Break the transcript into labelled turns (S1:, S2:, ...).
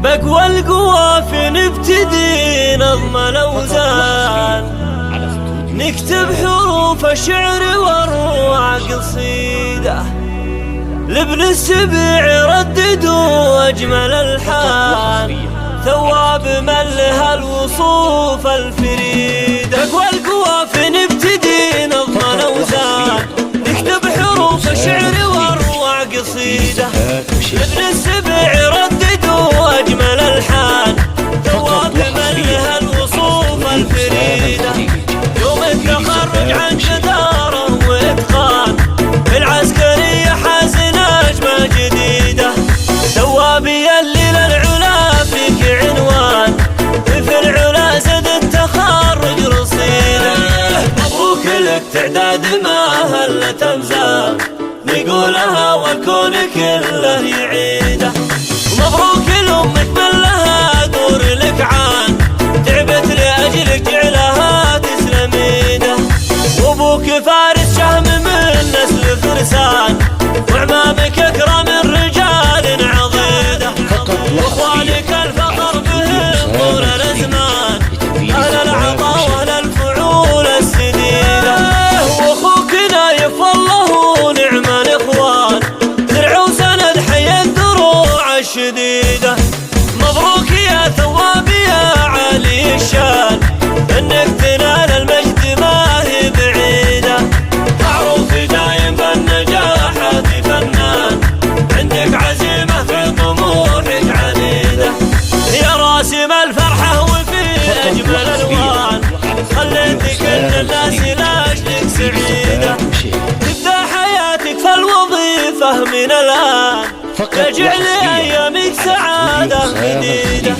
S1: بقوى القوافي نبتدي نظم الأوزان، نكتب حروف الشعر واروع قصيدة، لابن السبع يرددوا أجمل الحان، ثواب من لها الوصوف الفريدة. بقوى القوافي نبتدي نظم الأوزان، نكتب حروف الشعر واروع قصيدة، لابن السبع يرددوا أجمل الحان، ثواب من لها الوصوف الفريدة. يوم التخرج عن جدارة وإتقان، العسكرية حاز نجمة جديدة، ثوابي اللي للعلا فيك عنوان، في العلا زد التخرج رصيدة. مبروك لك تعداد ما هلت أمزان، نقولها والكون كله يعيده. مبروك لأمك من لها دور لك عان، تعبت لأجلك جعلها تسلم ايده. وابوك فارس شهم من نسل فرسان، وعمامك اكرم الرجال عضيده. واخوانك الفخر بهم طول الازمان، اهل العطاء واهل الفعول السديده. واخوك نايف والله نعم الاخوان، درع وسند حي الدروع الشديده. مبروك يا ثواب يا عالي الشان، انك تنال المجد ما هي بعيده. معروف دايم بالنجاح في فنان، عندك عزيمه في طموحك عنيده. يا راسم الفرحه وفي اجمل الالوان، خليت كل الناس لاجلك سعيده. تبدا حياتك في الوظيفه من الان، تجعل ايامك سعاده جديده.